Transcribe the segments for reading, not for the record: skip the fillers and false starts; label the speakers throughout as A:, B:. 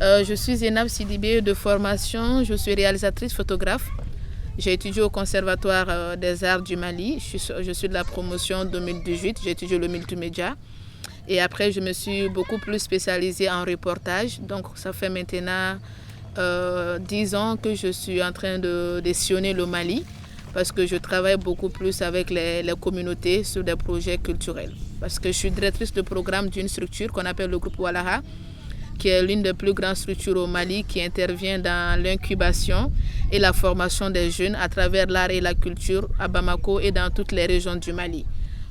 A: Je suis Zénab Sidibé de formation, je suis réalisatrice photographe. J'ai étudié au Conservatoire des Arts du Mali. Je suis de la promotion 2018, j'ai étudié le multimédia. Et après, je me suis beaucoup plus spécialisée en reportage. Donc, ça fait maintenant 10 ans que je suis en train de sillonner le Mali parce que je travaille beaucoup plus avec les communautés sur des projets culturels. Parce que je suis directrice de programme d'une structure qu'on appelle le groupe Walaha, qui est l'une des plus grandes structures au Mali, qui intervient dans l'incubation et la formation des jeunes à travers l'art et la culture à Bamako et dans toutes les régions du Mali.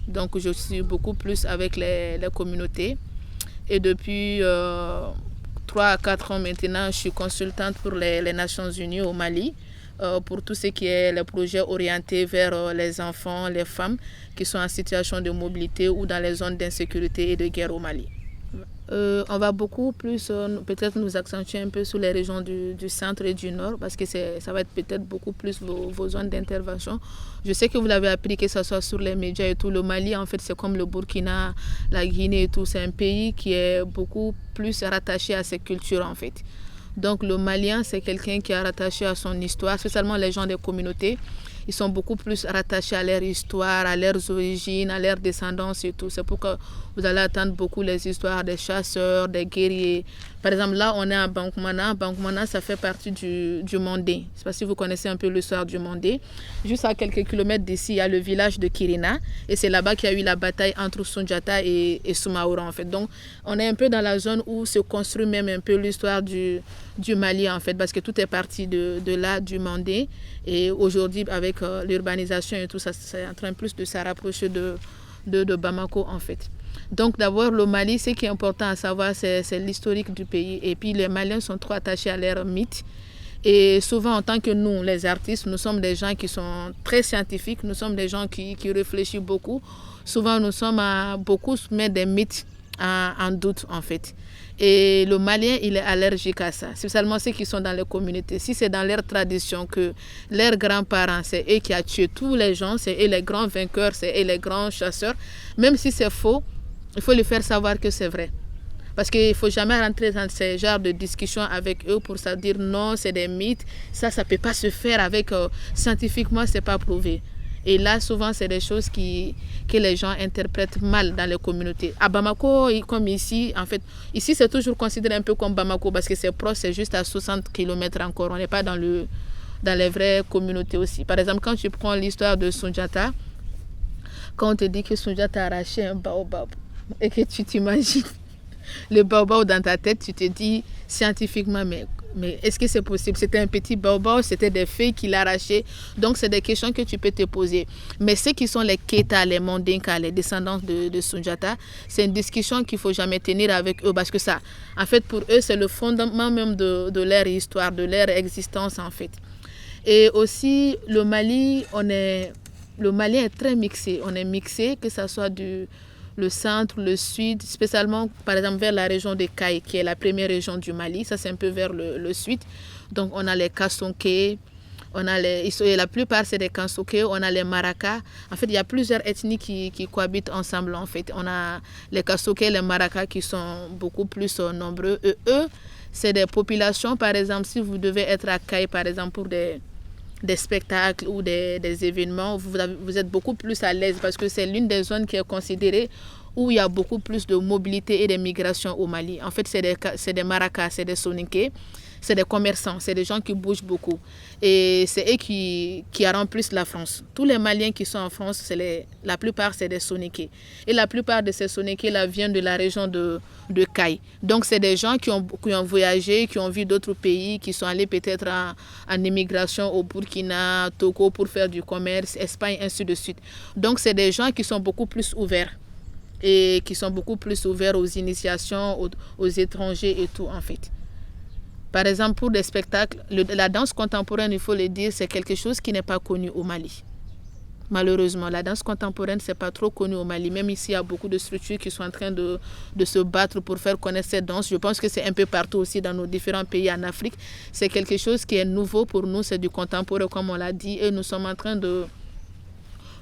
A: Donc je suis beaucoup plus avec les communautés. Et depuis 3 à 4 ans maintenant, je suis consultante pour les Nations Unies au Mali, pour tout ce qui est les projets orientés vers les enfants, les femmes qui sont en situation de mobilité ou dans les zones d'insécurité et de guerre au Mali. On va beaucoup plus peut-être nous accentuer un peu sur les régions du centre et du nord parce que ça va être peut-être beaucoup plus vos zones d'intervention. Je sais que vous l'avez appris, que ce soit sur les médias et tout. Le Mali, en fait, c'est comme le Burkina, la Guinée et tout. C'est un pays qui est beaucoup plus rattaché à ses cultures, en fait. Donc le Malien, c'est quelqu'un qui est rattaché à son histoire, spécialement les gens des communautés. Ils sont beaucoup plus rattachés à leur histoire, à leurs origines, à leur descendance et tout. C'est pourquoi vous allez entendre beaucoup les histoires des chasseurs, des guerriers. Par exemple, là, on est à Bankoumana. Bankoumana, ça fait partie du Mandé. Je ne sais pas si vous connaissez un peu l'histoire du Mandé. Juste à quelques kilomètres d'ici, il y a le village de Kirina. Et c'est là-bas qu'il y a eu la bataille entre Soundiata et Soumaoro, en fait. Donc, on est un peu dans la zone où se construit même un peu l'histoire du Mali, en fait, parce que tout est parti de là, du Mandé. Et aujourd'hui, avec l'urbanisation et tout ça, c'est en train plus de se rapprocher de Bamako, en fait. Donc d'abord, le Mali, ce qui est important à savoir, c'est l'historique du pays. Et puis les Maliens sont trop attachés à leur mythe. Et souvent, en tant que nous, les artistes, nous sommes des gens qui sont très scientifiques, nous sommes des gens qui réfléchissent beaucoup. Souvent, nous sommes à beaucoup mettre des mythes en doute, en fait. Et le Malien, il est allergique à ça. C'est seulement ceux qui sont dans les communautés. Si c'est dans leur tradition que leurs grands-parents, c'est eux qui ont tué tous les gens, c'est eux les grands vainqueurs, c'est eux les grands chasseurs, même si c'est faux, il faut lui faire savoir que c'est vrai. Parce qu'il ne faut jamais rentrer dans ce genre de discussion avec eux pour se dire non, c'est des mythes. Ça ne peut pas se faire avec... scientifiquement, ce n'est pas prouvé. Et là, souvent, c'est des choses que les gens interprètent mal dans les communautés. À Bamako, comme ici, en fait, ici, c'est toujours considéré un peu comme Bamako parce que c'est proche, c'est juste à 60 km encore. On n'est pas dans les vraies communautés aussi. Par exemple, quand tu prends l'histoire de Soundiata, quand on te dit que Soundiata a arraché un baobab et que tu t'imagines le baobab dans ta tête, tu te dis scientifiquement, mais est-ce que c'est possible? C'était un petit baobab, c'était des feuilles qu'il arrachait. Donc, c'est des questions que tu peux te poser. Mais ceux qui sont les Keita, les Mandinka, les descendants de Soundiata, c'est une discussion qu'il ne faut jamais tenir avec eux parce que ça, en fait, pour eux, c'est le fondement même de leur histoire, de leur existence, en fait. Et aussi, le Mali est très mixé. On est mixé, que ce soit le centre, le sud, spécialement par exemple vers la région de Kaï, qui est la première région du Mali. Ça, c'est un peu vers le sud. Donc, on a les Kassonké, la plupart, c'est des Kassonké, on a les Maraka. En fait, il y a plusieurs ethnies qui cohabitent ensemble, en fait. On a les Kassonké, les Maraka qui sont beaucoup plus nombreux. Et eux, c'est des populations, par exemple, si vous devez être à Kaï, par exemple, pour des spectacles ou des événements, vous êtes beaucoup plus à l'aise parce que c'est l'une des zones qui est considérée où il y a beaucoup plus de mobilité et de migration au Mali. En fait, c'est des Maracas, c'est des Soninké, c'est des commerçants, c'est des gens qui bougent beaucoup. Et c'est eux qui remplissent la France. Tous les Maliens qui sont en France, la plupart, c'est des Soninké. Et la plupart de ces Soninké-là viennent de la région de Kaï. Donc, c'est des gens qui ont voyagé, qui ont vu d'autres pays, qui sont allés peut-être en immigration au Burkina, Togo pour faire du commerce, Espagne, ainsi de suite. Donc, c'est des gens qui sont beaucoup plus ouverts et qui sont beaucoup plus ouverts aux initiations, aux étrangers et tout, en fait. Par exemple, pour des spectacles, la danse contemporaine, il faut le dire, c'est quelque chose qui n'est pas connu au Mali. Malheureusement, la danse contemporaine, c'est pas trop connu au Mali. Même ici, il y a beaucoup de structures qui sont en train de se battre pour faire connaître cette danse. Je pense que c'est un peu partout aussi dans nos différents pays en Afrique. C'est quelque chose qui est nouveau pour nous, c'est du contemporain, comme on l'a dit. Et nous sommes en train de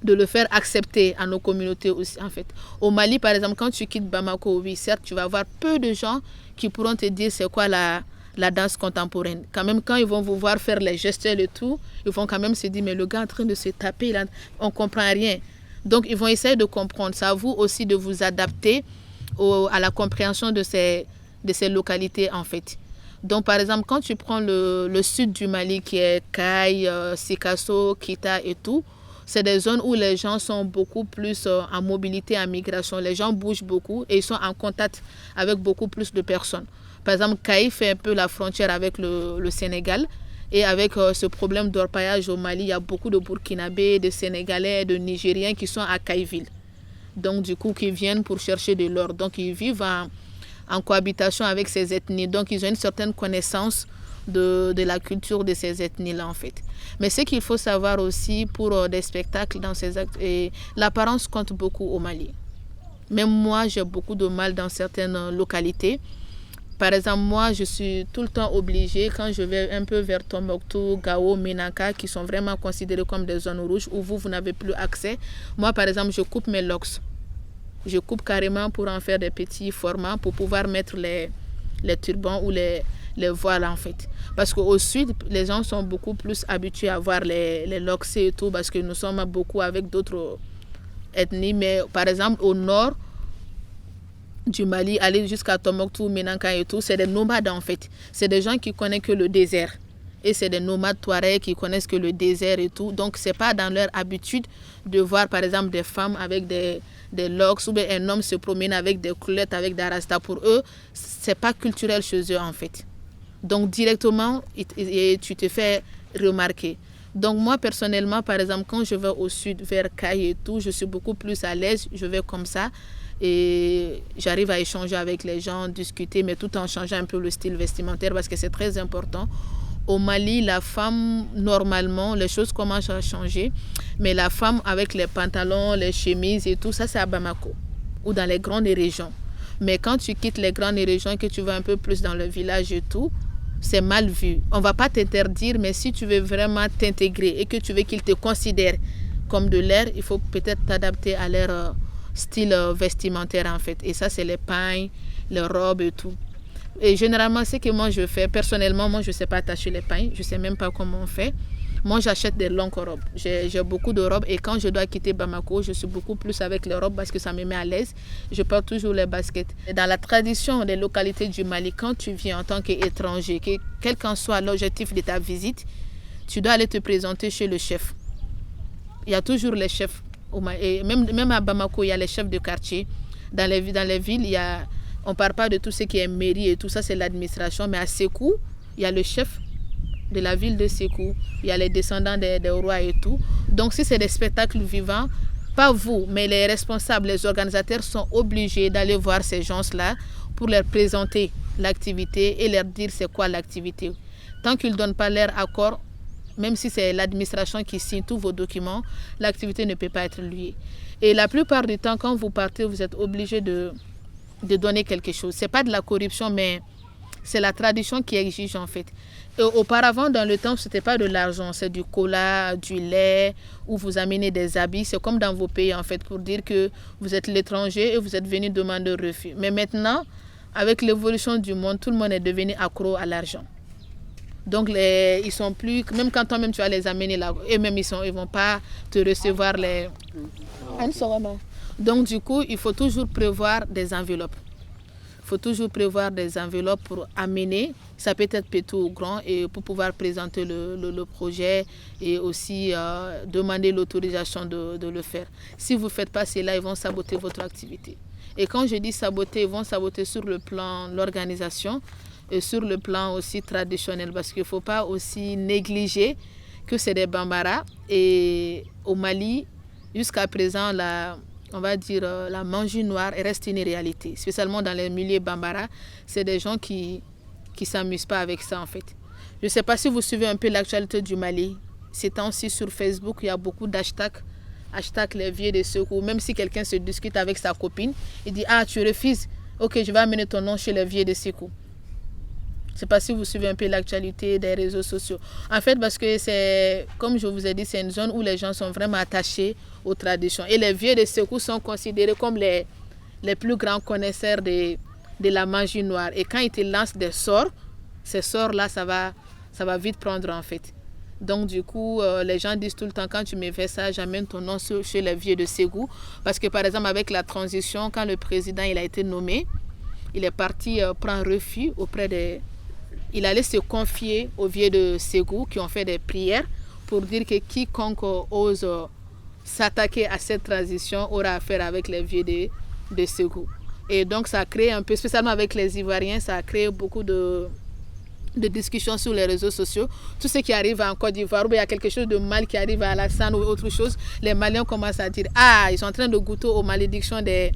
A: le faire accepter à nos communautés aussi, en fait. Au Mali, par exemple, quand tu quittes Bamako, oui, certes, tu vas avoir peu de gens qui pourront te dire c'est quoi la la danse contemporaine. Quand même, quand ils vont vous voir faire les gestuels et tout, ils vont quand même se dire, mais le gars est en train de se taper, là, on ne comprend rien. Donc, ils vont essayer de comprendre. C'est à vous aussi de vous adapter à la compréhension de ces localités, en fait. Donc, par exemple, quand tu prends le sud du Mali, qui est Kay, Sikasso, Kita et tout, c'est des zones où les gens sont beaucoup plus en mobilité, en migration. Les gens bougent beaucoup et ils sont en contact avec beaucoup plus de personnes. Par exemple, Kay fait un peu la frontière avec le Sénégal. Et avec ce problème d'orpaillage au Mali, il y a beaucoup de Burkinabés, de Sénégalais, de Nigériens qui sont à Kayville. Donc, du coup, qui viennent pour chercher de l'or. Donc, ils vivent en cohabitation avec ces ethnies. Donc, ils ont une certaine connaissance de la culture de ces ethnies-là, en fait. Mais ce qu'il faut savoir aussi pour des spectacles dans ces actes, l'apparence compte beaucoup au Mali. Même moi, j'ai beaucoup de mal dans certaines localités. Par exemple, moi, je suis tout le temps obligée, quand je vais un peu vers Tombouctou, Gao, Menaka, qui sont vraiment considérés comme des zones rouges, où vous n'avez plus accès. Moi, par exemple, je coupe mes locks. Je coupe carrément pour en faire des petits formats, pour pouvoir mettre les turbans ou les voiles, en fait. Parce qu'au sud, les gens sont beaucoup plus habitués à voir les locks et tout, parce que nous sommes beaucoup avec d'autres ethnies. Mais par exemple, au nord du Mali, aller jusqu'à Tombouctou, Menaka et tout, c'est des nomades en fait. C'est des gens qui connaissent que le désert. Et c'est des nomades touaregs qui connaissent que le désert et tout. Donc, ce n'est pas dans leur habitude de voir, par exemple, des femmes avec des locks ou bien un homme se promène avec des culottes, avec des rastas. Pour eux, ce n'est pas culturel chez eux en fait. Donc, directement, tu te fais remarquer. Donc, moi, personnellement, par exemple, quand je vais au sud, vers Kay et tout, je suis beaucoup plus à l'aise. Je vais comme ça. Et j'arrive à échanger avec les gens, discuter, mais tout en changeant un peu le style vestimentaire parce que c'est très important. Au Mali, la femme, normalement, les choses commencent à changer, mais la femme avec les pantalons, les chemises et tout, ça c'est à Bamako ou dans les grandes régions. Mais quand tu quittes les grandes régions et que tu vas un peu plus dans le village et tout, c'est mal vu. On ne va pas t'interdire, mais si tu veux vraiment t'intégrer et que tu veux qu'ils te considèrent comme de l'air, il faut peut-être t'adapter à leur style vestimentaire en fait. Et ça, c'est les pains, les robes et tout. Et généralement, ce que moi je fais, personnellement, moi je ne sais pas attacher les pains. Je ne sais même pas comment on fait. Moi, j'achète des longues robes. J'ai beaucoup de robes et quand je dois quitter Bamako, je suis beaucoup plus avec les robes parce que ça me met à l'aise. Je porte toujours les baskets. Et dans la tradition des localités du Mali, quand tu viens en tant qu'étranger, quel qu'en soit l'objectif de ta visite, tu dois aller te présenter chez le chef. Il y a toujours les chefs. Et même à Bamako, il y a les chefs de quartier. Dans les villes, on ne parle pas de tout ce qui est mairie et tout ça, c'est l'administration. Mais à Sékou, il y a le chef de la ville de Sékou. Il y a les descendants des rois et tout. Donc, si c'est des spectacles vivants, pas vous, mais les responsables, les organisateurs sont obligés d'aller voir ces gens-là pour leur présenter l'activité et leur dire c'est quoi l'activité. Tant qu'ils ne donnent pas leur accord, même si c'est l'administration qui signe tous vos documents, l'activité ne peut pas être liée. Et la plupart du temps, quand vous partez, vous êtes obligé de donner quelque chose. Ce n'est pas de la corruption, mais c'est la tradition qui exige en fait. Et auparavant, dans le temps, ce n'était pas de l'argent, c'est du cola, du lait, ou vous amenez des habits. C'est comme dans vos pays en fait, pour dire que vous êtes l'étranger et vous êtes venu demander refus. Mais maintenant, avec l'évolution du monde, tout le monde est devenu accro à l'argent. Donc, ils sont plus, même quand toi-même tu vas les amener là, eux-mêmes ils vont pas te recevoir les. Donc, du coup, il faut toujours prévoir des enveloppes. Il faut toujours prévoir des enveloppes pour amener, ça peut être petit ou grand, et pour pouvoir présenter le projet et aussi demander l'autorisation de le faire. Si vous ne faites pas cela, ils vont saboter votre activité. Et quand je dis saboter, ils vont saboter sur le plan de l'organisation, et sur le plan aussi traditionnel, parce qu'il ne faut pas aussi négliger que c'est des Bambara. Et au Mali, jusqu'à présent, on va dire la magie noire reste une réalité, spécialement dans les milieux Bambara. C'est des gens qui ne s'amusent pas avec ça en fait. Je ne sais pas si vous suivez un peu l'actualité du Mali. Ces temps-ci sur Facebook, il y a beaucoup d'hashtags. Hashtag les vieux de secours. Même si quelqu'un se discute avec sa copine, il dit « Ah, tu refuses? Ok, je vais amener ton nom chez les vieux de secours. » Je ne sais pas si vous suivez un peu l'actualité des réseaux sociaux. En fait, parce que c'est, comme je vous ai dit, c'est une zone où les gens sont vraiment attachés aux traditions. Et les vieux de secours sont considérés comme les plus grands connaisseurs de la magie noire. Et quand ils te lancent des sorts, ces sorts-là, ça va vite prendre en fait. Donc du coup, les gens disent tout le temps, quand tu me fais ça, j'amène ton nom chez les vieux de Ségou. Parce que par exemple, avec la transition, quand le président il a été nommé, il est parti prendre refuge auprès des... Il allait se confier aux vieux de Ségou qui ont fait des prières pour dire que quiconque ose s'attaquer à cette transition aura affaire avec les vieux de Ségou. Et donc ça a créé un peu, spécialement avec les Ivoiriens, ça a créé beaucoup de discussions sur les réseaux sociaux. Tout ce qui arrive en Côte d'Ivoire, ou il y a quelque chose de mal qui arrive à Alassane ou autre chose, les Maliens commencent à dire « Ah, ils sont en train de goûter aux malédictions des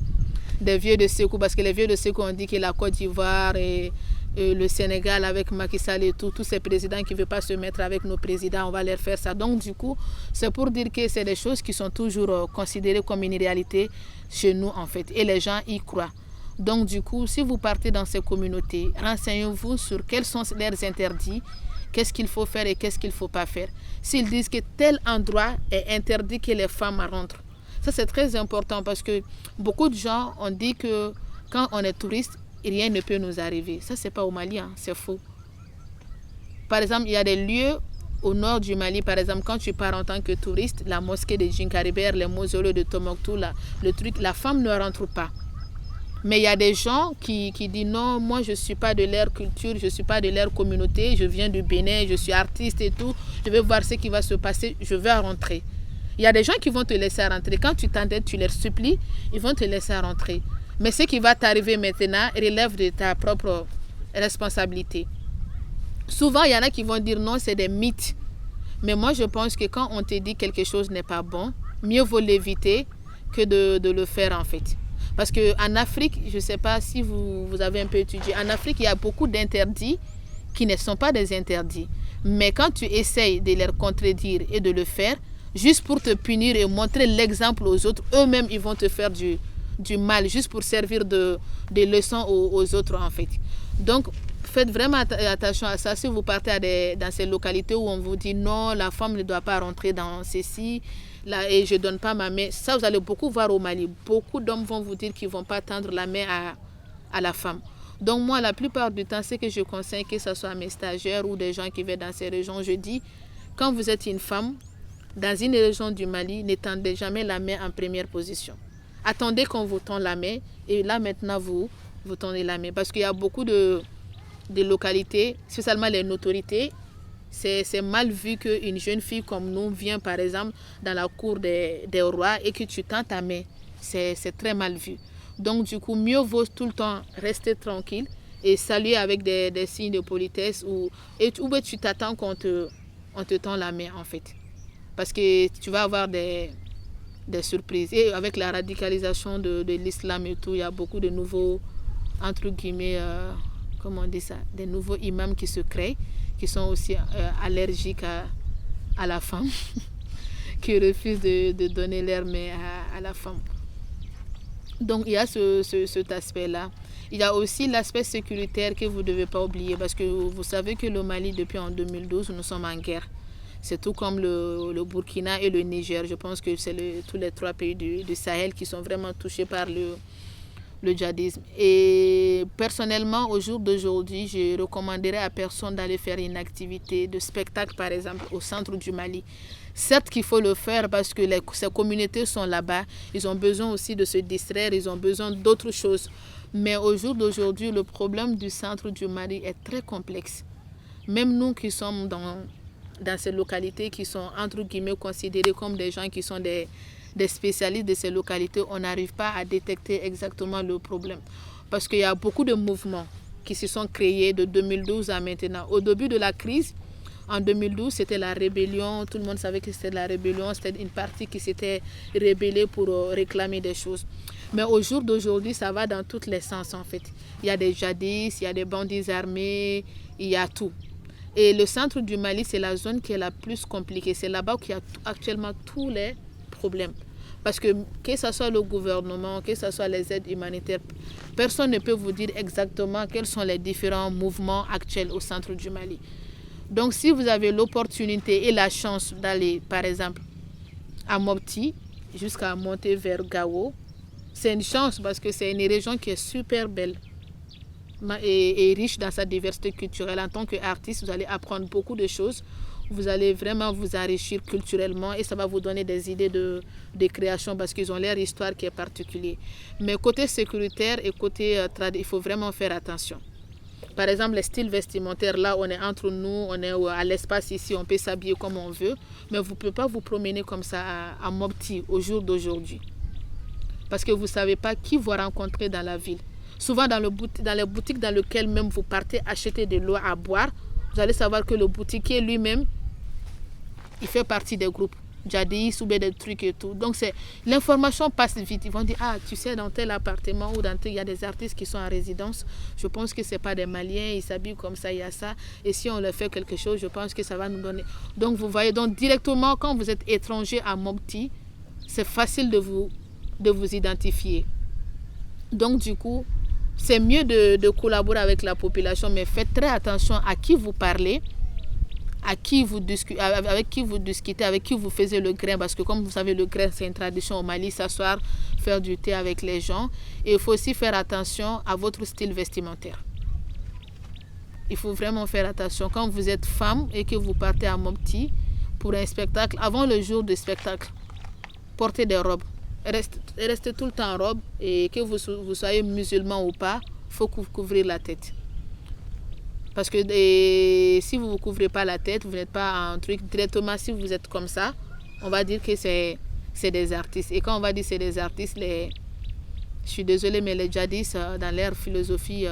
A: vieux de Ségou » parce que les vieux de Ségou ont dit que la Côte d'Ivoire et le Sénégal avec Macky Sall et tous ces présidents qui ne veulent pas se mettre avec nos présidents, on va leur faire ça. Donc du coup, c'est pour dire que c'est des choses qui sont toujours considérées comme une réalité chez nous en fait. Et les gens y croient. Donc du coup, si vous partez dans ces communautés, renseignez-vous sur quels sont leurs interdits, qu'est-ce qu'il faut faire et qu'est-ce qu'il ne faut pas faire. S'ils disent que tel endroit est interdit que les femmes rentrent, ça c'est très important parce que beaucoup de gens ont dit que quand on est touriste, rien ne peut nous arriver. Ça c'est pas au Mali, hein, c'est faux. Par exemple, il y a des lieux au nord du Mali, par exemple, quand tu pars en tant que touriste, la mosquée de Djinkaribert, les mausolées de Tombouctou, le truc, la femme ne rentre pas. Mais il y a des gens qui disent non, moi je ne suis pas de leur culture, je ne suis pas de leur communauté, je viens du Bénin, je suis artiste et tout, je vais voir ce qui va se passer, je vais rentrer. Il y a des gens qui vont te laisser rentrer. Quand tu t'endettes, tu leur supplies, ils vont te laisser rentrer. Mais ce qui va t'arriver maintenant relève de ta propre responsabilité. Souvent, il y en a qui vont dire non, c'est des mythes. Mais moi, je pense que quand on te dit quelque chose n'est pas bon, mieux vaut l'éviter que de le faire en fait. Parce qu'en Afrique, je ne sais pas si vous avez un peu étudié, en Afrique, il y a beaucoup d'interdits qui ne sont pas des interdits. Mais quand tu essayes de les contredire et de le faire, juste pour te punir et montrer l'exemple aux autres, eux-mêmes, ils vont te faire du mal, juste pour servir de leçon aux autres en fait. Donc, faites vraiment attention à ça. Si vous partez dans ces localités où on vous dit non, la femme ne doit pas rentrer dans ceci, là, et je ne donne pas ma main, ça vous allez beaucoup voir au Mali. Beaucoup d'hommes vont vous dire qu'ils ne vont pas tendre la main à la femme. Donc moi, la plupart du temps, c'est que je conseille, que ce soit mes stagiaires ou des gens qui viennent dans ces régions, je dis, quand vous êtes une femme, dans une région du Mali, ne tendez jamais la main en première position. Attendez qu'on vous tende la main et là maintenant vous tendez la main. Parce qu'il y a beaucoup de localités, spécialement les notoriétés, c'est mal vu qu'une jeune fille comme nous vient par exemple dans la cour des rois et que tu tends ta main. C'est très mal vu. Donc du coup, mieux vaut tout le temps rester tranquille et saluer avec des signes de politesse ou tu t'attends qu'on te tend la main en fait. Parce que tu vas avoir des surprises. Et avec la radicalisation de l'islam et tout, il y a beaucoup de nouveaux, entre guillemets, comment on dit ça, des nouveaux imams qui se créent, qui sont aussi allergiques à la femme, qui refusent de donner leur main à la femme. Donc il y a cet aspect-là. Il y a aussi l'aspect sécuritaire que vous ne devez pas oublier, parce que vous savez que le Mali, depuis en 2012, nous sommes en guerre. C'est tout comme le Burkina et le Niger. Je pense que c'est tous les trois pays du Sahel qui sont vraiment touchés par le djihadisme. Et personnellement, au jour d'aujourd'hui, je recommanderais à personne d'aller faire une activité de spectacle, par exemple, au centre du Mali. Certes qu'il faut le faire parce que ces communautés sont là-bas. Ils ont besoin aussi de se distraire, ils ont besoin d'autres choses. Mais au jour d'aujourd'hui, le problème du centre du Mali est très complexe. Même nous qui sommes dans ces localités qui sont entre guillemets considérées comme des gens qui sont des spécialistes de ces localités, on n'arrive pas à détecter exactement le problème. Parce qu'il y a beaucoup de mouvements qui se sont créés de 2012 à maintenant. Au début de la crise, en 2012, c'était la rébellion. Tout le monde savait que c'était la rébellion. C'était une partie qui s'était rébellée pour réclamer des choses. Mais au jour d'aujourd'hui, ça va dans tous les sens en fait. Il y a des djihadistes, il y a des bandits armés, il y a tout. Et le centre du Mali, c'est la zone qui est la plus compliquée. C'est là-bas qu'il y a actuellement tous les problèmes. Parce que ce soit le gouvernement, que ce soit les aides humanitaires, personne ne peut vous dire exactement quels sont les différents mouvements actuels au centre du Mali. Donc si vous avez l'opportunité et la chance d'aller, par exemple, à Mopti, jusqu'à monter vers Gao, c'est une chance parce que c'est une région qui est super belle. et riche dans sa diversité culturelle. En tant qu'artiste, vous allez apprendre beaucoup de choses. Vous allez vraiment vous enrichir culturellement et ça va vous donner des idées de création parce qu'ils ont leur histoire qui est particulière. Mais côté sécuritaire et côté il faut vraiment faire attention. Par exemple, les styles vestimentaires, là, on est entre nous, on est à l'espace ici, on peut s'habiller comme on veut, mais vous ne pouvez pas vous promener comme ça à Mopti au jour d'aujourd'hui. Parce que vous ne savez pas qui vous rencontrer dans la ville. Souvent, dans les boutiques dans lesquelles même vous partez acheter de l'eau à boire, vous allez savoir que le boutiquier lui-même, il fait partie des groupes djihadistes ou bien des trucs et tout. Donc l'information passe vite. Ils vont dire, ah, tu sais, dans tel appartement ou dans tel, il y a des artistes qui sont en résidence. Je pense que ce n'est pas des Maliens, ils s'habillent comme ça, il y a ça. Et si on leur fait quelque chose, je pense que ça va nous donner. Donc vous voyez, donc directement, quand vous êtes étranger à Mopti, c'est facile de vous identifier. Donc du coup, c'est mieux de collaborer avec la population, mais faites très attention à qui vous parlez, avec qui vous discutez, avec qui vous faites le grain, parce que comme vous savez, le grain c'est une tradition au Mali, s'asseoir, faire du thé avec les gens. Et il faut aussi faire attention à votre style vestimentaire. Il faut vraiment faire attention. Quand vous êtes femme et que vous partez à Mopti pour un spectacle, avant le jour du spectacle, portez des robes. Restez tout le temps en robe et que vous soyez musulman ou pas, il faut couvrir la tête. Parce que si vous ne vous couvrez pas la tête, vous n'êtes pas un truc. Directement, si vous êtes comme ça, on va dire que c'est des artistes. Et quand on va dire que c'est des artistes, je suis désolée, mais les djihadistes, dans leur philosophie,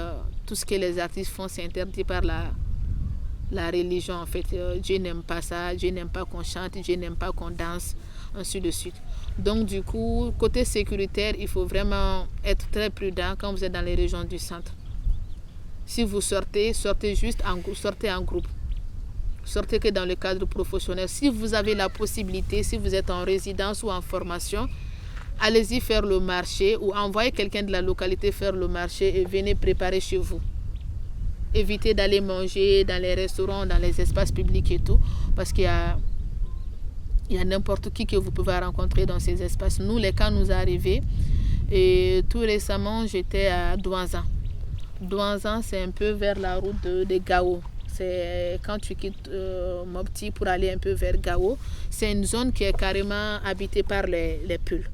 A: tout ce que les artistes font, c'est interdit par la religion. En fait, Dieu n'aime pas ça, Dieu n'aime pas qu'on chante, Dieu n'aime pas qu'on danse, ainsi de suite. Donc du coup, côté sécuritaire, il faut vraiment être très prudent quand vous êtes dans les régions du centre. Si vous sortez juste sortez en groupe. Sortez que dans le cadre professionnel. Si vous avez la possibilité, si vous êtes en résidence ou en formation, allez-y faire le marché ou envoyez quelqu'un de la localité faire le marché et venez préparer chez vous. Évitez d'aller manger dans les restaurants, dans les espaces publics et tout, parce qu'il y a n'importe qui que vous pouvez rencontrer dans ces espaces. Nous, les cas nous arrivés, et tout récemment, j'étais à Douanzan. Douanzan, c'est un peu vers la route de Gao. C'est quand tu quittes Mopti pour aller un peu vers Gao. C'est une zone qui est carrément habitée par les Peuls.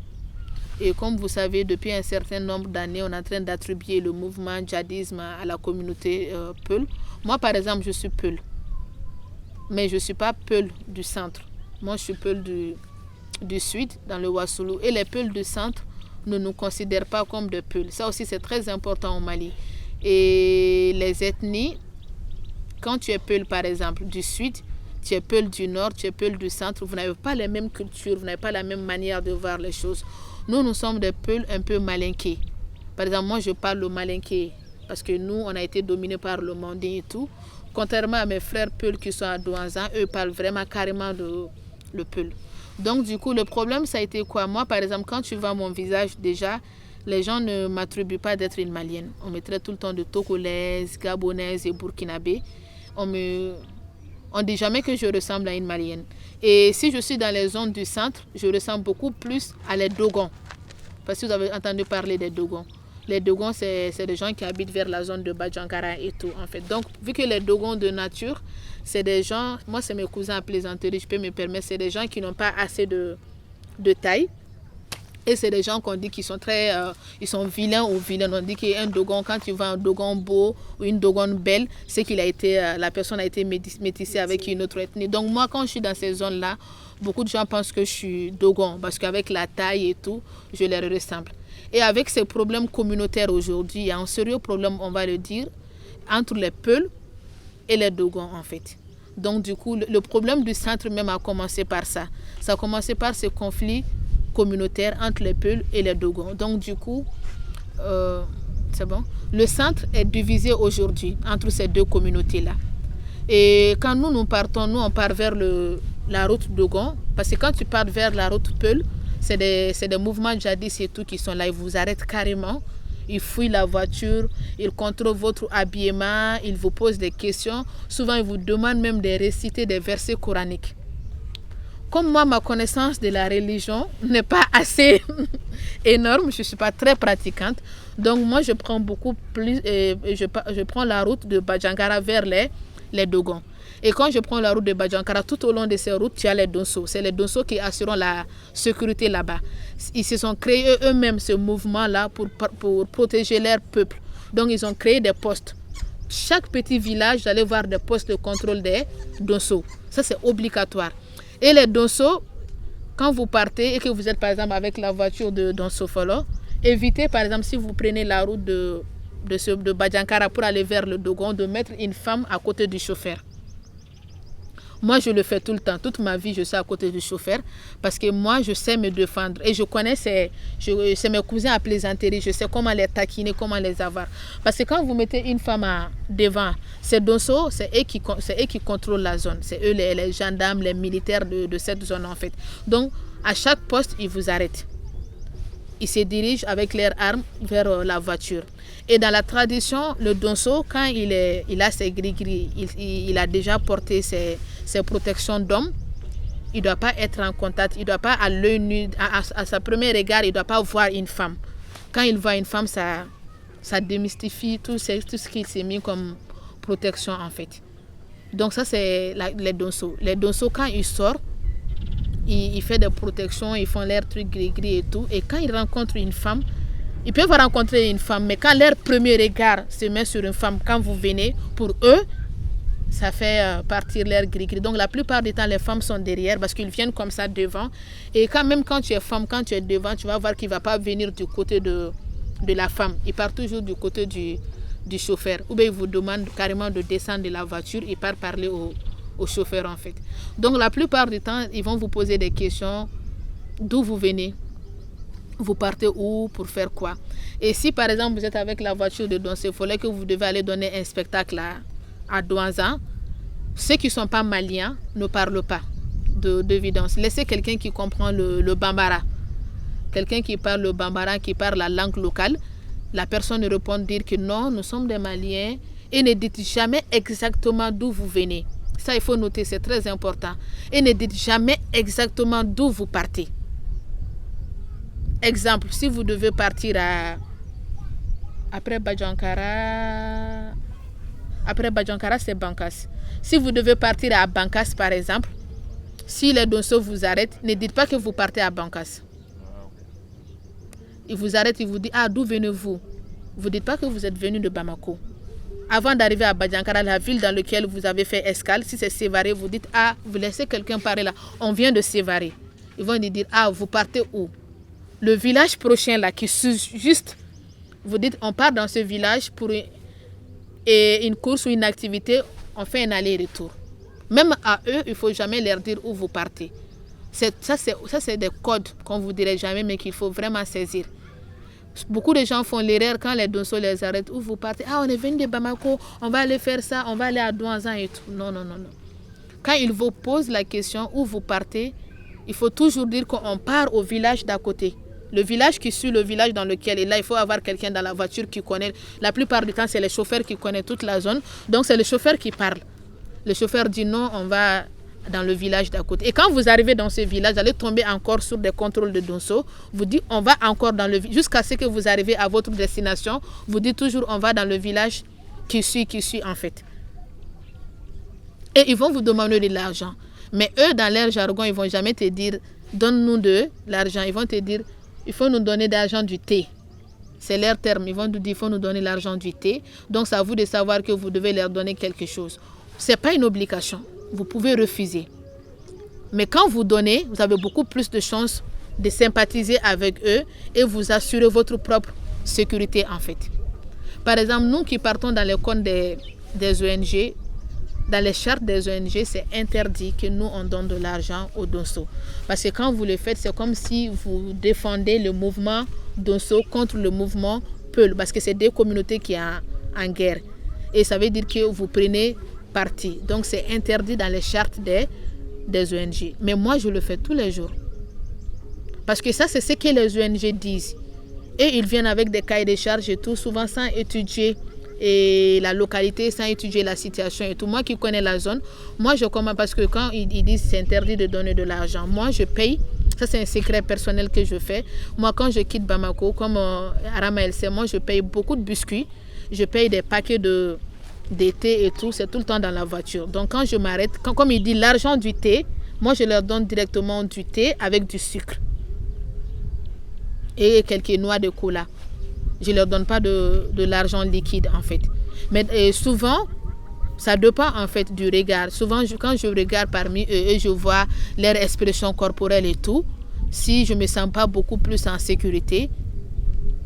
A: Et comme vous savez, depuis un certain nombre d'années, on est en train d'attribuer le mouvement djihadisme à la communauté Peul. Moi, par exemple, je suis Peul. Mais je ne suis pas Peul du centre. Moi, je suis Peul du sud, dans le Wassoulou. Et les Peuls du centre ne nous considèrent pas comme des Peuls. Ça aussi, c'est très important au Mali. Et les ethnies, quand tu es Peul, par exemple, du sud, tu es Peul du nord, tu es Peul du centre, vous n'avez pas les mêmes cultures, vous n'avez pas la même manière de voir les choses. Nous sommes des Peuls un peu malinqués. Par exemple, moi, je parle le malinqué parce que nous, on a été dominés par le mandin et tout. Contrairement à mes frères Peuls qui sont à Douanzan, eux parlent vraiment carrément le Peul. Donc, du coup, le problème, ça a été quoi? Moi, par exemple, quand tu vois mon visage, déjà, les gens ne m'attribuent pas d'être une Malienne. On me traite tout le temps de Togolaise, Gabonaise et Burkinabé. On dit jamais que je ressemble à une Malienne. Et si je suis dans les zones du centre, je ressemble beaucoup plus à les Dogons. Parce que vous avez entendu parler des Dogons. Les Dogons, c'est des gens qui habitent vers la zone de Badjankara et tout, en fait. Donc, vu que les Dogons de nature, c'est des gens, moi c'est mes cousins à plaisanterie, je peux me permettre, c'est des gens qui n'ont pas assez de taille. Et c'est des gens qu'on dit qu'ils sont très, ils sont vilains ou vilaines. On dit qu'un Dogon, quand tu vois un Dogon beau ou une Dogon belle, c'est qu'il a été, la personne a été métissée avec une autre ethnie. Donc moi, quand je suis dans ces zones-là, beaucoup de gens pensent que je suis Dogon parce qu'avec la taille et tout, je les ressemble. Et avec ces problèmes communautaires aujourd'hui, il y a un sérieux problème, on va le dire, entre les Peuls et les Dogons en fait. Donc du coup, le problème du centre même a commencé par ça. Ça a commencé par ce conflit communautaire entre les Peuls et les Dogons. Donc du coup, c'est bon. Le centre est divisé aujourd'hui entre ces deux communautés-là. Et quand nous partons, on part vers la route Dogon, parce que quand tu pars vers la route Peul, c'est des mouvements djihadistes et tout qui sont là. Ils vous arrêtent carrément, ils fouillent la voiture, ils contrôlent votre habillement, ils vous posent des questions. Souvent, ils vous demandent même de réciter des versets coraniques. comme moi, ma connaissance de la religion n'est pas assez énorme, je ne suis pas très pratiquante. Donc moi, je prends beaucoup plus, je prends la route de Badjankara vers les Dogons. Et quand je prends la route de Badjankara, tout au long de ces routes, il y a les Donso. C'est les Donso qui assurent la sécurité là-bas. Ils se sont créés eux-mêmes ce mouvement-là pour protéger leur peuple. Donc ils ont créé des postes. Chaque petit village, vous allez voir des postes de contrôle des Donso. Ça, c'est obligatoire. Et les Donso, quand vous partez et que vous êtes par exemple avec la voiture de Donso Folo, évitez par exemple si vous prenez la route de Badjankara pour aller vers le Dogon, de mettre une femme à côté du chauffeur. Moi, je le fais tout le temps. Toute ma vie, je suis à côté du chauffeur parce que moi, je sais me défendre. Et je connais c'est mes cousins à plaisanterie. Je sais comment les taquiner, comment les avoir. Parce que quand vous mettez une femme devant, c'est Donso, c'est eux qui contrôlent la zone. C'est eux les gendarmes, les militaires de cette zone en fait. Donc, à chaque poste, ils vous arrêtent. Ils se dirigent avec leurs armes vers la voiture. Et dans la tradition, le Donso, quand il a ses gris-gris, il a déjà porté ses protections d'homme, il ne doit pas être en contact, il ne doit pas à l'œil nu, à sa premier regard, il ne doit pas voir une femme. Quand il voit une femme, ça démystifie tout ce qui s'est mis comme protection en fait. Donc ça c'est les Donso. Les Donso, quand ils sortent, ils font des protections, ils font leurs trucs gris-gris et tout. Et quand ils rencontrent une femme, ils peuvent rencontrer une femme, mais quand leur premier regard se met sur une femme, quand vous venez, pour eux, ça fait partir leur gris-gris. Donc la plupart du temps, les femmes sont derrière parce qu'ils viennent comme ça devant. Et même quand tu es femme, quand tu es devant, tu vas voir qu'il ne va pas venir du côté de la femme. Il part toujours du côté du chauffeur. Ou bien il vous demande carrément de descendre de la voiture, il part parler au chauffeur en fait. Donc la plupart du temps, ils vont vous poser des questions. D'où vous venez? Vous partez où? Pour faire quoi? Et si par exemple vous êtes avec la voiture de Donso Folo que vous devez aller donner un spectacle à Douanza, ceux qui ne sont pas maliens ne parlent pas d'évidence. Laissez quelqu'un qui comprend le Bambara. Quelqu'un qui parle le Bambara, qui parle la langue locale. La personne répond dire que non, nous sommes des Maliens. Et ne dites jamais exactement d'où vous venez. Ça, il faut noter, c'est très important. Et ne dites jamais exactement d'où vous partez. Exemple, si vous devez partir après Badjankara, c'est Bankas. Si vous devez partir à Bankas, par exemple, si les Donso vous arrêtent, ne dites pas que vous partez à Bankas. Ils vous arrêtent, ils vous disent, d'où venez-vous? Vous ne dites pas que vous êtes venu de Bamako. Avant d'arriver à Badjankara, la ville dans laquelle vous avez fait escale, si c'est Sévaré, vous dites, vous laissez quelqu'un parler là. On vient de Sévaré. Ils vont dire, vous partez où? Le village prochain là, qui est juste, vous dites, on part dans ce village pour une course ou une activité, on fait un aller-retour. Même à eux, il ne faut jamais leur dire où vous partez. Ça, c'est des codes qu'on ne vous dirait jamais, mais qu'il faut vraiment saisir. Beaucoup de gens font l'erreur quand les Donso les arrêtent. Où vous partez? On est venu de Bamako, on va aller faire ça, on va aller à Douanza et tout. Non. Quand ils vous posent la question où vous partez, il faut toujours dire qu'on part au village d'à côté. Le village qui suit le village dans lequel il est là, il faut avoir quelqu'un dans la voiture qui connaît. La plupart du temps, c'est le chauffeur qui connaît toute la zone. Donc, c'est le chauffeur qui parle. Le chauffeur dit non, on va dans le village d'à côté. Et quand vous arrivez dans ce village, vous allez tomber encore sur des contrôles de Donso. Vous dites, on va encore dans le village. Jusqu'à ce que vous arrivez à votre destination, vous dites toujours, on va dans le village qui suit en fait. Et ils vont vous demander de l'argent. Mais eux, dans leur jargon, ils ne vont jamais te dire, donne-nous de l'argent. Ils vont te dire, il faut nous donner de l'argent du thé. C'est leur terme. Ils vont nous dire, il faut nous donner l'argent du thé. Donc, c'est à vous de savoir que vous devez leur donner quelque chose. Ce n'est pas une obligation. Vous pouvez refuser. Mais quand vous donnez, vous avez beaucoup plus de chances de sympathiser avec eux et vous assurer votre propre sécurité en fait. Par exemple, nous qui partons dans les comptes des ONG, dans les chartes des ONG, c'est interdit que nous on donne de l'argent aux Donso. Parce que quand vous le faites, c'est comme si vous défendez le mouvement Donso contre le mouvement Peul. Parce que c'est deux communautés qui sont en guerre. Et ça veut dire que vous prenez parti. Donc c'est interdit dans les chartes des ONG. Mais moi, je le fais tous les jours. Parce que ça, c'est ce que les ONG disent. Et ils viennent avec des cahiers de charges et tout, souvent sans étudier et la localité sans étudier la situation et tout. Moi qui connais la zone, moi je commence parce que quand ils disent c'est interdit de donner de l'argent, moi je paye. Ça c'est un secret personnel que je fais. Moi quand je quitte Bamako, comme Arama elle sait, moi je paye beaucoup de biscuits, je paye des paquets de thé et tout, c'est tout le temps dans la voiture. Donc quand je m'arrête, comme il dit l'argent du thé, moi je leur donne directement du thé avec du sucre et quelques noix de cola. Je ne leur donne pas de l'argent liquide en fait. Mais souvent, ça dépend en fait du regard. Souvent, quand je regarde parmi eux et je vois leur expression corporelle et tout, si je ne me sens pas beaucoup plus en sécurité,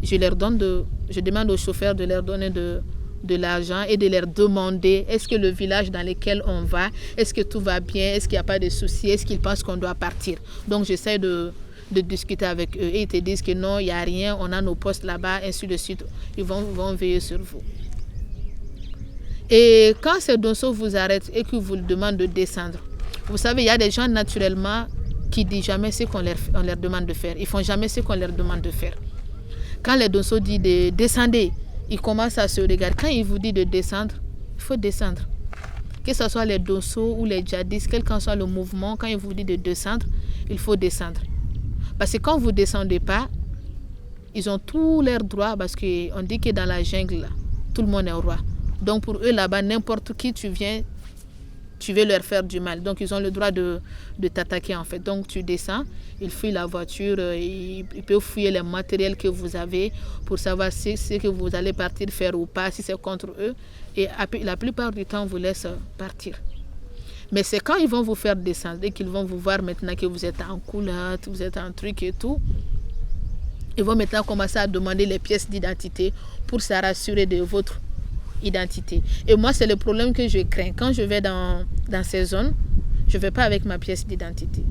A: je demande au chauffeur de leur donner de l'argent et de leur demander est-ce que le village dans lequel on va, est-ce que tout va bien, est-ce qu'il n'y a pas de soucis, est-ce qu'ils pensent qu'on doit partir. Donc j'essaie de discuter avec eux et ils te disent que non, il n'y a rien, on a nos postes là-bas, ainsi de suite. Ils vont veiller sur vous. Et quand ces donceaux vous arrêtent et qu'ils vous demandent de descendre, vous savez, il y a des gens naturellement qui ne disent jamais ce qu'on leur demande de faire. Ils ne font jamais ce qu'on leur demande de faire. Quand les donceaux disent de descendre, ils commencent à se regarder. Quand ils vous disent de descendre, il faut descendre. Que ce soit les donceaux ou les djihadistes, quel qu'en soit le mouvement, quand ils vous disent de descendre, il faut descendre. Parce que quand vous ne descendez pas, ils ont tous leurs droits parce qu'on dit que dans la jungle, tout le monde est roi. Donc pour eux là-bas, n'importe qui tu viens, tu veux leur faire du mal. Donc ils ont le droit de t'attaquer en fait. Donc tu descends, ils fouillent la voiture, ils peuvent fouiller les matériels que vous avez pour savoir si ce que vous allez partir faire ou pas, si c'est contre eux. Et la plupart du temps, on vous laisse partir. Mais c'est quand ils vont vous faire descendre et qu'ils vont vous voir maintenant que vous êtes en coulotte, vous êtes en truc et tout, ils vont maintenant commencer à demander les pièces d'identité pour se rassurer de votre identité. Et moi, c'est le problème que je crains. Quand je vais dans ces zones, je ne vais pas avec ma pièce d'identité.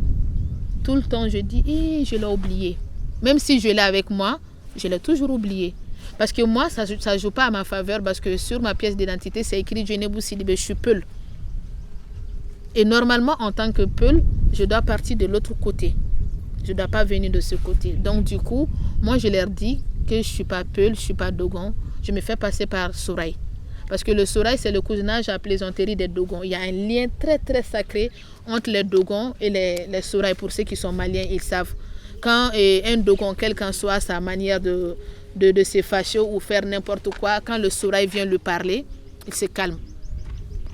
A: Tout le temps, je dis, je l'ai oublié. Même si je l'ai avec moi, je l'ai toujours oublié. Parce que moi, ça ne joue pas à ma faveur parce que sur ma pièce d'identité, c'est écrit Djenebou Sidibé, je suis Peul. Et normalement, en tant que Peul, je dois partir de l'autre côté. Je ne dois pas venir de ce côté. Donc, du coup, moi, je leur dis que je ne suis pas Peul, je ne suis pas Dogon. Je me fais passer par Souraï. Parce que le Souraï, c'est le cousinage à plaisanterie des Dogons. Il y a un lien très, très sacré entre les Dogons et les Souraï. Pour ceux qui sont maliens, ils savent. Quand un Dogon, quelle qu'en soit sa manière de se fâcher ou faire n'importe quoi, quand le Souraï vient lui parler, il se calme.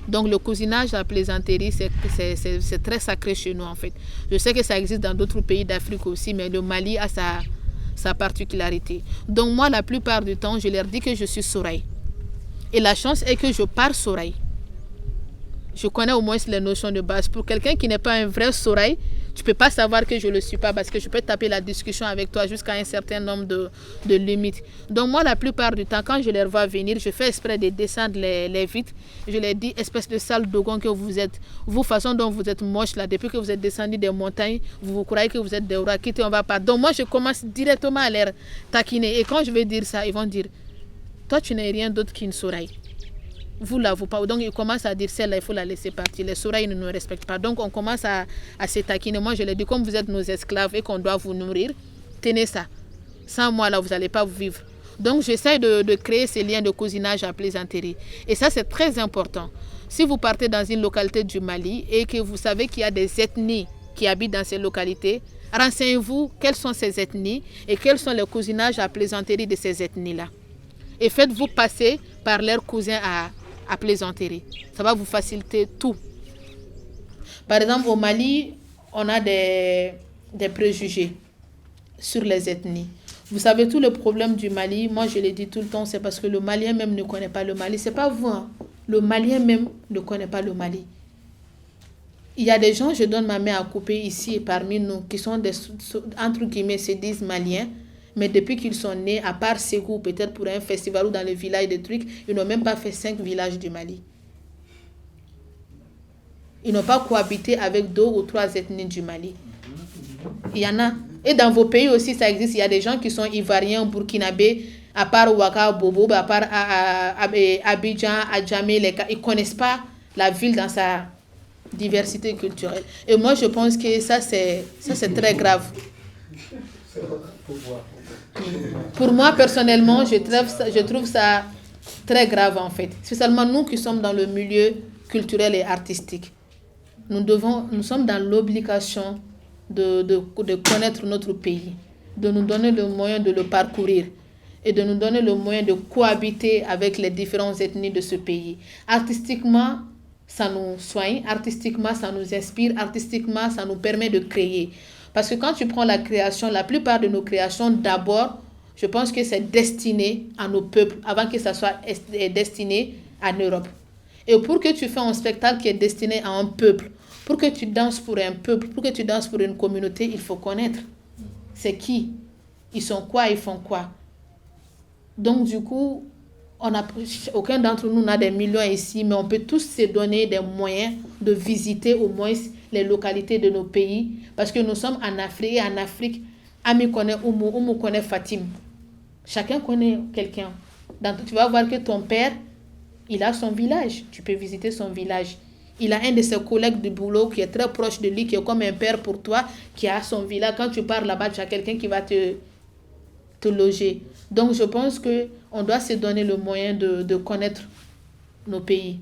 A: Donc le cousinage, la plaisanterie, c'est très sacré chez nous en fait. Je sais que ça existe dans d'autres pays d'Afrique aussi, mais le Mali a sa particularité. Donc moi, la plupart du temps, je leur dis que je suis Souraï. Et la chance est que je pars Souraï. Je connais au moins les notions de base. Pour quelqu'un qui n'est pas un vrai Souraï, tu ne peux pas savoir que je ne le suis pas parce que je peux taper la discussion avec toi jusqu'à un certain nombre de limites. Donc moi, la plupart du temps, quand je les vois venir, je fais exprès de descendre les vitres. Je leur dis, espèce de sale dogon que vous êtes. Vous, façon dont vous êtes moche là, depuis que vous êtes descendu des montagnes, vous croyez que vous êtes des rois, quittez, on va pas. Donc moi, je commence directement à les taquiner. Et quand je vais dire ça, ils vont dire, toi, tu n'es rien d'autre qu'une Souraï. Vous là, vous pas. Donc ils commencent à dire celle-là, il faut la laisser partir. Les Souraïs ne nous respectent pas. Donc on commence à se taquiner. Moi, je leur dis, comme vous êtes nos esclaves et qu'on doit vous nourrir, tenez ça. Sans moi, là, vous n'allez pas vivre. Donc j'essaie de créer ces liens de cousinage à plaisanterie. Et ça, c'est très important. Si vous partez dans une localité du Mali et que vous savez qu'il y a des ethnies qui habitent dans ces localités, renseignez-vous quelles sont ces ethnies et quels sont les cousinages à plaisanterie de ces ethnies-là. Et faites-vous passer par leurs cousins à plaisanterie. Ça va vous faciliter tout. Par exemple, au Mali, on a des préjugés sur les ethnies. Vous savez, tout le problème du Mali, moi je le dis tout le temps, c'est parce que le Malien même ne connaît pas le Mali. C'est pas vous, hein. Le Malien même ne connaît pas le Mali. Il y a des gens, je donne ma main à couper ici parmi nous, qui sont entre guillemets, se disent Maliens. Mais depuis qu'ils sont nés, à part Ségou, peut-être pour un festival ou dans le village des trucs, ils n'ont même pas fait 5 villages du Mali. Ils n'ont pas cohabité avec 2 ou 3 ethnies du Mali. Il y en a. Et dans vos pays aussi, ça existe. Il y a des gens qui sont ivoiriens, burkinabés, à part Ouaka, Bobo, à part Abidjan, Adjamé, ils ne connaissent pas la ville dans sa diversité culturelle. Et moi, je pense que ça, c'est très grave. Pour moi, personnellement, je trouve ça très grave en fait. Spécialement nous qui sommes dans le milieu culturel et artistique. Nous sommes dans l'obligation de connaître notre pays, de nous donner le moyen de le parcourir et de nous donner le moyen de cohabiter avec les différentes ethnies de ce pays. Artistiquement, ça nous soigne, artistiquement, ça nous inspire, artistiquement, ça nous permet de créer. Parce que quand tu prends la création, la plupart de nos créations, d'abord, je pense que c'est destiné à nos peuples, avant que ça soit destiné à l'Europe. Et pour que tu fasses un spectacle qui est destiné à un peuple, pour que tu danses pour un peuple, pour que tu danses pour une communauté, il faut connaître. C'est qui? Ils sont quoi? Ils font quoi? Donc du coup, aucun d'entre nous n'a des millions ici, mais on peut tous se donner des moyens de visiter au moins les localités de nos pays. Parce que nous sommes en Afrique, et en Afrique, Ami connaît Oumou, Oumou connaît Fatim. Chacun connaît quelqu'un. Tu vas voir que ton père, il a son village. Tu peux visiter son village. Il a un de ses collègues de boulot qui est très proche de lui, qui est comme un père pour toi, qui a son village. Quand tu pars là-bas, tu as quelqu'un qui va te loger. Donc, je pense qu'on doit se donner le moyen de connaître nos pays.